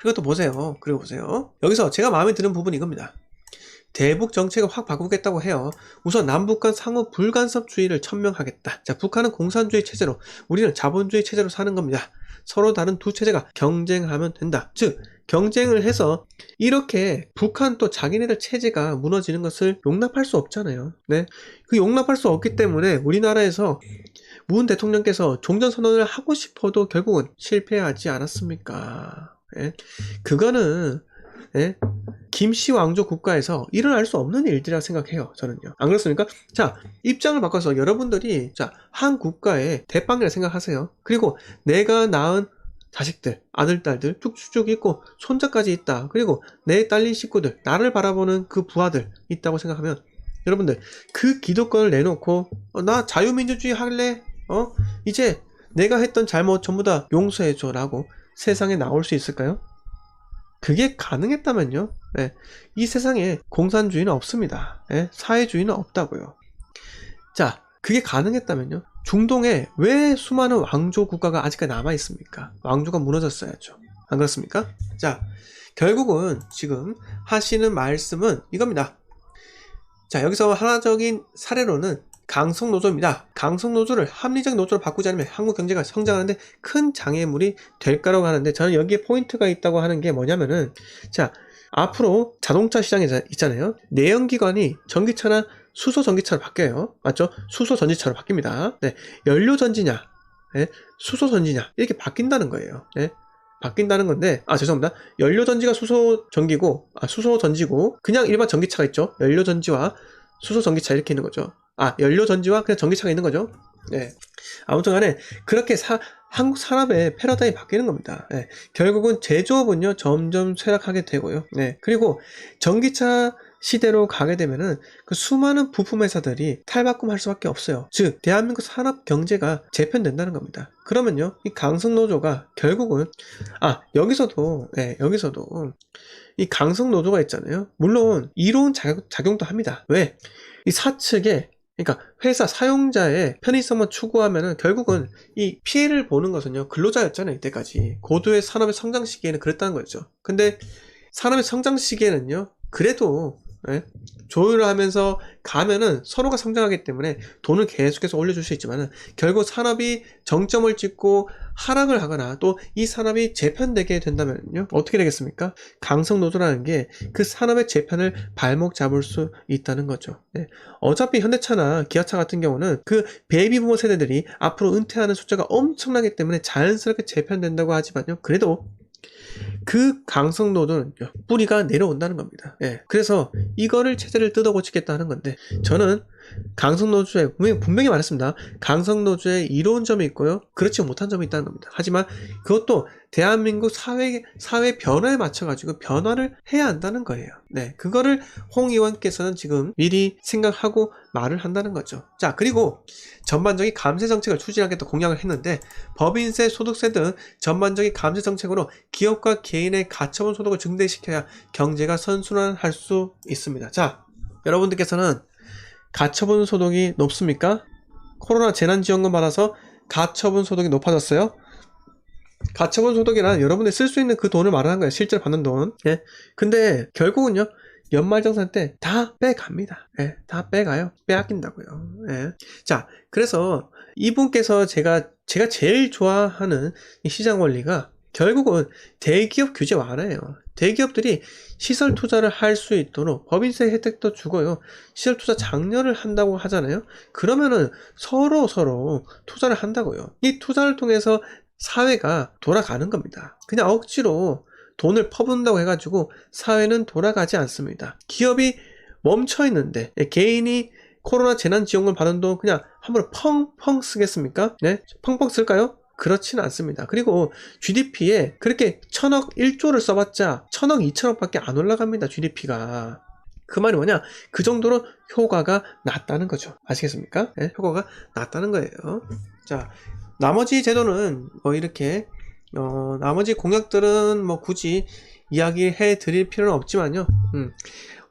그리고 또 보세요. 그리고 보세요. 여기서 제가 마음에 드는 부분이 이겁니다. 대북 정책을 확 바꾸겠다고 해요. 우선 남북 간 상호 불간섭주의를 천명하겠다. 자, 북한은 공산주의 체제로, 우리는 자본주의 체제로 사는 겁니다. 서로 다른 두 체제가 경쟁하면 된다. 즉, 경쟁을 해서 이렇게 북한 또 자기네들 체제가 무너지는 것을 용납할 수 없잖아요. 네, 그 용납할 수 없기 때문에 우리나라에서 문 대통령께서 종전선언을 하고 싶어도 결국은 실패하지 않았습니까? 예? 그거는 예? 김씨 왕조 국가에서 일어날 수 없는 일이라 생각해요. 저는요. 안 그렇습니까? 자, 입장을 바꿔서 여러분들이 자, 한 국가의 대빵이라 생각하세요. 그리고 내가 낳은 자식들, 아들, 딸들 쭉쭉쭉 있고 손자까지 있다. 그리고 내 딸린 식구들, 나를 바라보는 그 부하들 있다고 생각하면 여러분들 그 기득권을 내놓고 나 자유민주주의 할래? 이제 내가 했던 잘못 전부 다 용서해줘 라고 세상에 나올 수 있을까요? 그게 가능했다면요. 네, 이 세상에 공산주의는 없습니다. 네, 사회주의는 없다고요. 자, 그게 가능했다면요. 중동에 왜 수많은 왕조 국가가 아직까지 남아있습니까? 왕조가 무너졌어야죠. 안 그렇습니까? 자, 결국은 지금 하시는 말씀은 이겁니다. 자, 여기서 하나적인 사례로는 강성노조입니다. 강성노조를 합리적 노조로 바꾸지 않으면 한국 경제가 성장하는데 큰 장애물이 될 거라고 하는데, 저는 여기에 포인트가 있다고 하는 게 뭐냐면은, 자, 앞으로 자동차 시장에 있잖아요. 내연기관이 전기차나 수소 전기차로 바뀌어요. 맞죠? 수소 전지차로 바뀝니다. 네, 연료 전지냐, 네, 수소 전지냐 이렇게 바뀐다는 거예요. 네, 바뀐다는 건데, 죄송합니다. 연료 전지가 수소 전기고, 수소 전지고, 그냥 일반 전기차가 있죠. 연료 전지와 수소 전기차 이렇게 있는 거죠. 연료 전지와 그냥 전기차가 있는 거죠. 네. 아무튼 간에 그렇게 한국 산업의 패러다임이 바뀌는 겁니다. 네. 결국은 제조업은요, 점점 쇠락하게 되고요. 네. 그리고 전기차 시대로 가게 되면은 그 수많은 부품 회사들이 탈바꿈할 수밖에 없어요. 즉, 대한민국 산업 경제가 재편된다는 겁니다. 그러면요, 이 강성노조가 결국은, 여기서도 이 강성노조가 있잖아요. 물론 이로운 작용도 합니다. 왜? 이 사측에, 그러니까 회사 사용자의 편의성만 추구하면은 결국은 이 피해를 보는 것은요, 근로자였잖아요. 이때까지 고도의 산업의 성장 시기에는 그랬다는 거죠. 근데 산업의 성장 시기에는요, 그래도 조율을 하면서 가면은 서로가 성장하기 때문에 돈을 계속해서 올려줄 수 있지만은, 결국 산업이 정점을 찍고 하락을 하거나 또 이 산업이 재편되게 된다면요, 어떻게 되겠습니까? 강성노조라는 게 그 산업의 재편을 발목 잡을 수 있다는 거죠. 네. 어차피 현대차나 기아차 같은 경우는 그 베이비부머 세대들이 앞으로 은퇴하는 숫자가 엄청나기 때문에 자연스럽게 재편된다고 하지만요, 그래도 그 강성노조는 뿌리가 내려온다는 겁니다. 예. 그래서 이거를 체제를 뜯어 고치겠다는 건데, 저는 강성노조에 분명히 말했습니다. 강성노조에 이로운 점이 있고요, 그렇지 못한 점이 있다는 겁니다. 하지만 그것도 대한민국 사회 변화에 맞춰가지고 변화를 해야 한다는 거예요. 네, 그거를 홍 의원께서는 지금 미리 생각하고 말을 한다는 거죠. 자, 그리고 전반적인 감세 정책을 추진하겠다 공약을 했는데, 법인세, 소득세 등 전반적인 감세 정책으로 기업과 개인의 가처분 소득을 증대시켜야 경제가 선순환할 수 있습니다. 자, 여러분들께서는 가처분 소득이 높습니까? 코로나 재난지원금 받아서 가처분 소득이 높아졌어요? 가처분 소득이란 여러분들이 쓸 수 있는 그 돈을 말하는 거예요. 실제로 받는 돈. 예. 근데 결국은요, 연말정산 때 다 빼갑니다. 예, 다 빼가요. 빼앗긴다고요. 예. 자, 그래서 이분께서 제가 제일 좋아하는 이 시장 원리가 결국은 대기업 규제 완화예요. 대기업들이 시설 투자를 할 수 있도록 법인세 혜택도 주고요, 시설 투자 장려를 한다고 하잖아요. 그러면은 서로 투자를 한다고요. 이 투자를 통해서 사회가 돌아가는 겁니다. 그냥 억지로 돈을 퍼붓는다고 해가지고 사회는 돌아가지 않습니다. 기업이 멈춰 있는데 개인이 코로나 재난지원금 받은 돈 그냥 함부로 펑펑 쓰겠습니까? 네? 펑펑 쓸까요? 그렇지는 않습니다. 그리고 GDP에 그렇게 1000억 1조를 써봤자 1000억 2000억 밖에 안 올라갑니다. GDP가. 그 말이 뭐냐? 그 정도로 효과가 낮다는 거죠. 아시겠습니까? 네? 효과가 낮다는 거예요. 자, 나머지 제도는 이렇게 나머지 공약들은 굳이 이야기해 드릴 필요는 없지만요,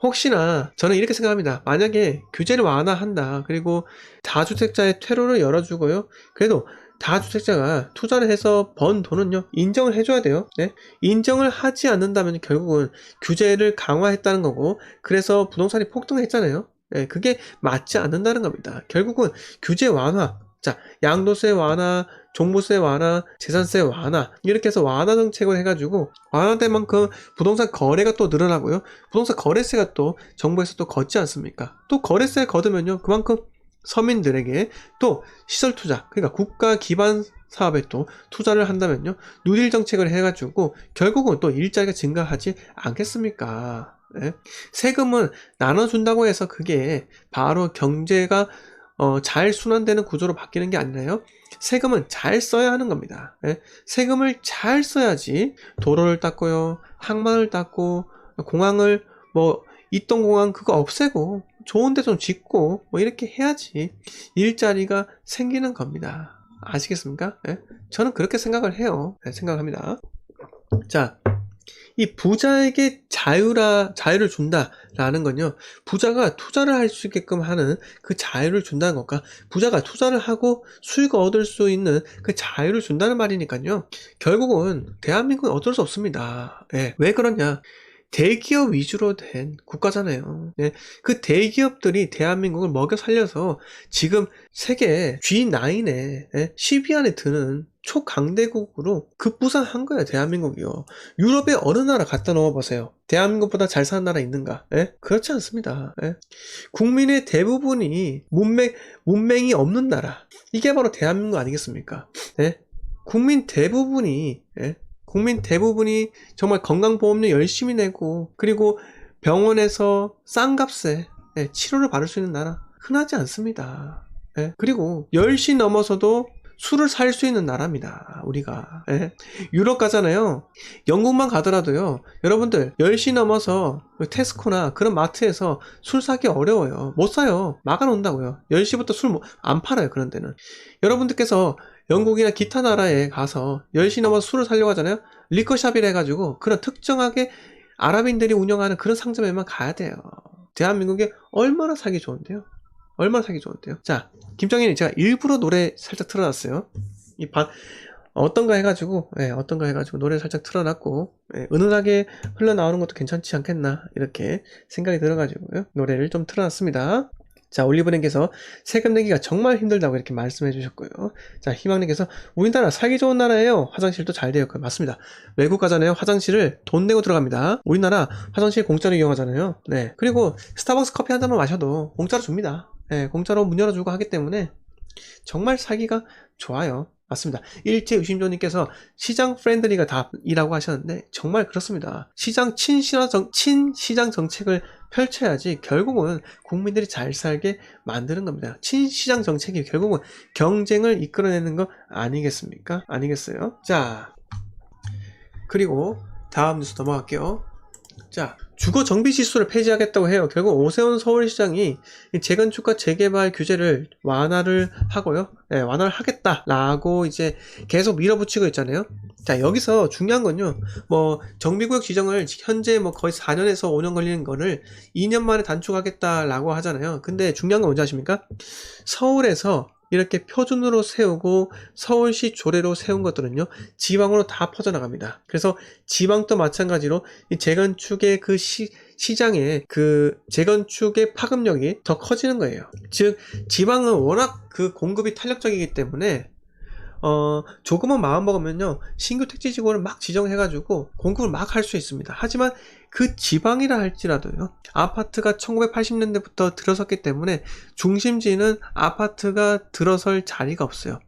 혹시나 저는 이렇게 생각합니다. 만약에 규제를 완화한다, 그리고 다주택자의 퇴로를 열어주고요, 그래도 다주택자가 투자를 해서 번 돈은요, 인정을 해줘야 돼요. 네? 인정을 하지 않는다면 결국은 규제를 강화했다는 거고, 그래서 부동산이 폭등했잖아요. 네, 그게 맞지 않는다는 겁니다. 결국은 규제 완화, 자, 양도세 완화, 종부세 완화, 재산세 완화, 이렇게 해서 완화 정책을 해가지고 완화된 만큼 부동산 거래가 또 늘어나고요. 부동산 거래세가 또 정부에서 또 걷지 않습니까? 또 거래세 걷으면요, 그만큼 서민들에게 또 시설 투자, 그러니까 국가 기반 사업에 또 투자를 한다면요, 누릴 정책을 해가지고 결국은 또 일자리가 증가하지 않겠습니까? 네? 세금은 나눠준다고 해서 그게 바로 경제가 잘 순환되는 구조로 바뀌는 게 아니라요, 세금은 잘 써야 하는 겁니다. 네? 세금을 잘 써야지 도로를 닦고요, 항만을 닦고, 공항을 이동공항 그거 없애고 좋은 데 좀 짓고 이렇게 해야지 일자리가 생기는 겁니다. 아시겠습니까? 네? 저는 그렇게 생각을 해요. 네, 생각합니다. 자, 이 부자에게 자유를 준다라는 건요, 부자가 투자를 할 수 있게끔 하는 그 자유를 준다는 것과 부자가 투자를 하고 수익을 얻을 수 있는 그 자유를 준다는 말이니까요, 결국은 대한민국은 어쩔 수 없습니다. 네, 왜 그러냐? 대기업 위주로 된 국가잖아요. 네, 그 대기업들이 대한민국을 먹여 살려서 지금 세계 G9에 10위 안에 드는 초강대국으로 급부상한 거예요, 대한민국이요. 유럽의 어느 나라 갖다 넣어보세요. 대한민국보다 잘 사는 나라 있는가? 그렇지 않습니다. 국민의 대부분이 문맹이 없는 나라, 이게 바로 대한민국 아니겠습니까? 국민 대부분이 정말 건강보험료 열심히 내고, 그리고 병원에서 싼 값에 치료를 받을 수 있는 나라 흔하지 않습니다. 그리고 10시 넘어서도 술을 살 수 있는 나라입니다, 우리가. 유럽 가잖아요. 영국만 가더라도요, 여러분들 10시 넘어서 테스코나 그런 마트에서 술 사기 어려워요. 못 사요. 막아놓는다고요. 10시부터 술 안 팔아요, 그런 데는. 여러분들께서 영국이나 기타 나라에 가서 10시 넘어서 술을 사려고 하잖아요. 리커샵이라 해가지고 그런 특정하게 아랍인들이 운영하는 그런 상점에만 가야 돼요. 대한민국에 얼마나 사기 좋은데요? 얼마나 사기 좋은데요? 자, 김정일이 제가 일부러 노래 살짝 틀어놨어요. 어떤가 해가지고 노래 살짝 틀어놨고, 은은하게 흘러나오는 것도 괜찮지 않겠나, 이렇게 생각이 들어가지고요, 노래를 좀 틀어놨습니다. 자, 올리브님께서 세금 내기가 정말 힘들다고 이렇게 말씀해 주셨고요. 자, 희망님께서 우리나라 살기 좋은 나라예요. 화장실도 잘 되어 있고요. 맞습니다. 외국 가잖아요. 화장실을 돈 내고 들어갑니다. 우리나라 화장실 공짜로 이용하잖아요. 네. 그리고 스타벅스 커피 한 잔만 마셔도 공짜로 줍니다. 공짜로 문 열어주고 하기 때문에 정말 살기가 좋아요. 맞습니다. 일제유심조님께서 시장 프렌들리가 답이라고 하셨는데 정말 그렇습니다. 친시장 정책을 펼쳐야지 결국은 국민들이 잘 살게 만드는 겁니다. 친시장 정책이 결국은 경쟁을 이끌어내는 거 아니겠습니까? 아니겠어요? 자, 그리고 다음 뉴스 넘어갈게요. 자, 주거 정비 지수를 폐지하겠다고 해요. 결국 오세훈 서울시장이 재건축과 재개발 규제를 완화를 하고요. 완화를 하겠다라고 이제 계속 밀어붙이고 있잖아요. 자, 여기서 중요한 건요, 정비구역 지정을 현재 거의 4년에서 5년 걸리는 거를 2년 만에 단축하겠다라고 하잖아요. 근데 중요한 건 뭔지 아십니까? 서울에서 이렇게 표준으로 세우고 서울시 조례로 세운 것들은요, 지방으로 다 퍼져나갑니다. 그래서 지방도 마찬가지로 이 재건축의 그 시장의 그 재건축의 파급력이 더 커지는 거예요. 즉, 지방은 워낙 그 공급이 탄력적이기 때문에 조금만 마음 먹으면요, 신규 택지지구를 막 지정해가지고 공급을 막 할 수 있습니다. 하지만 그 지방이라 할지라도요, 아파트가 1980년대부터 들어섰기 때문에 중심지는 아파트가 들어설 자리가 없어요.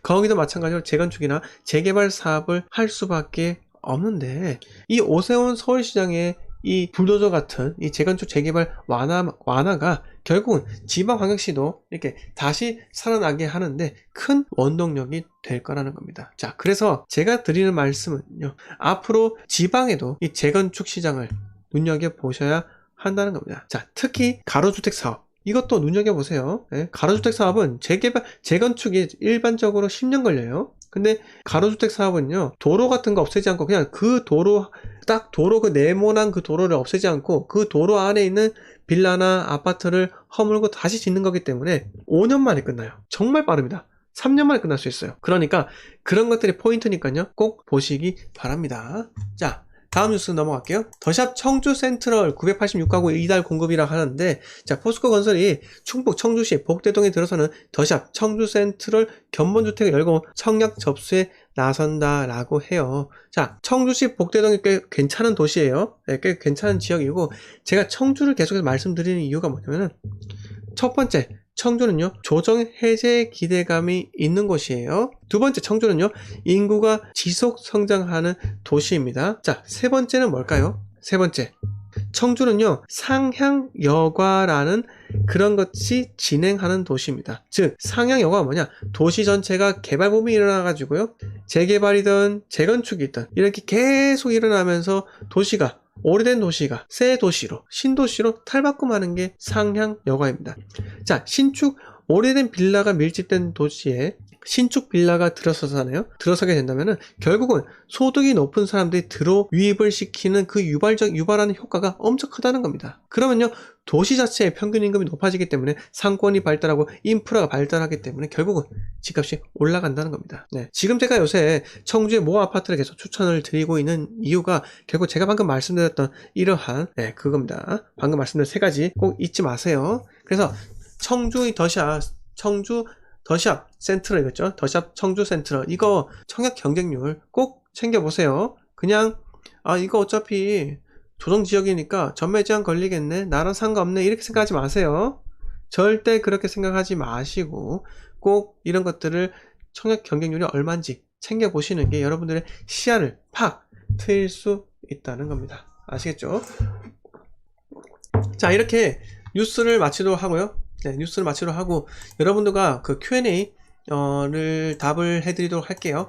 거기도 마찬가지로 재건축이나 재개발 사업을 할 수밖에 없는데, 이 오세훈 서울시장의 이 불도저 같은 이 재건축 재개발 완화가 결국은 지방광역시도 이렇게 다시 살아나게 하는데 큰 원동력이 될 거라는 겁니다. 자, 그래서 제가 드리는 말씀은요, 앞으로 지방에도 이 재건축 시장을 눈여겨보셔야 한다는 겁니다. 자, 특히 가로주택 사업, 이것도 눈여겨보세요. 가로주택 사업은 재건축이 일반적으로 10년 걸려요. 근데 가로주택 사업은요, 도로 같은 거 없애지 않고 그냥 그 도로 그 네모난 그 도로를 없애지 않고 그 도로 안에 있는 빌라나 아파트를 허물고 다시 짓는 거기 때문에 5년 만에 끝나요. 정말 빠릅니다. 3년 만에 끝날 수 있어요. 그러니까 그런 것들이 포인트니까요. 꼭 보시기 바랍니다. 자, 다음 뉴스 넘어갈게요. 더샵 청주 센트럴 986가구 이달 공급이라 하는데, 자, 포스코 건설이 충북 청주시 복대동에 들어서는 더샵 청주 센트럴 견본주택을 열고 청약 접수에 나선다라고 해요. 자, 청주시 복대동이 꽤 괜찮은 도시예요. 네, 꽤 괜찮은 지역이고, 제가 청주를 계속해서 말씀드리는 이유가 뭐냐면은, 첫 번째, 청주는요, 조정 해제의 기대감이 있는 곳이에요. 두 번째, 청주는요, 인구가 지속 성장하는 도시입니다. 자, 세 번째는 뭘까요? 세 번째, 청주는요, 상향여가라는 그런 것이 진행하는 도시입니다. 즉, 상향여가가 뭐냐? 도시 전체가 개발붐이 일어나가지고요, 재개발이든 재건축이든 이렇게 계속 일어나면서 도시가, 오래된 도시가 새 도시로, 신도시로 탈바꿈하는 게 상향여가입니다. 자, 신축 오래된 빌라가 밀집된 도시에 신축 빌라가 들어서게 된다면은 결국은 소득이 높은 사람들이 유입을 시키는 그 유발하는 효과가 엄청 크다는 겁니다. 그러면요, 도시 자체의 평균 임금이 높아지기 때문에 상권이 발달하고 인프라가 발달하기 때문에 결국은 집값이 올라간다는 겁니다. 네, 지금 제가 요새 청주의 모 아파트를 계속 추천을 드리고 있는 이유가 결국 제가 방금 말씀드렸던 이러한 그겁니다. 방금 말씀드린 세 가지 꼭 잊지 마세요. 그래서 청주의 청주 더샵 센트럴이겠죠? 더샵 청주 센트럴, 이거 청약 경쟁률 꼭 챙겨보세요. 그냥 이거 어차피 조정지역이니까 전매 제한 걸리겠네, 나랑 상관없네, 이렇게 생각하지 마세요. 절대 그렇게 생각하지 마시고 꼭 이런 것들을 청약 경쟁률이 얼마인지 챙겨보시는 게 여러분들의 시야를 팍 트일 수 있다는 겁니다. 아시겠죠? 자, 이렇게 뉴스를 마치도록 하고요. 네, 뉴스를 마치도록 하고 여러분들과 그 Q&A 를 답을 해드리도록 할게요.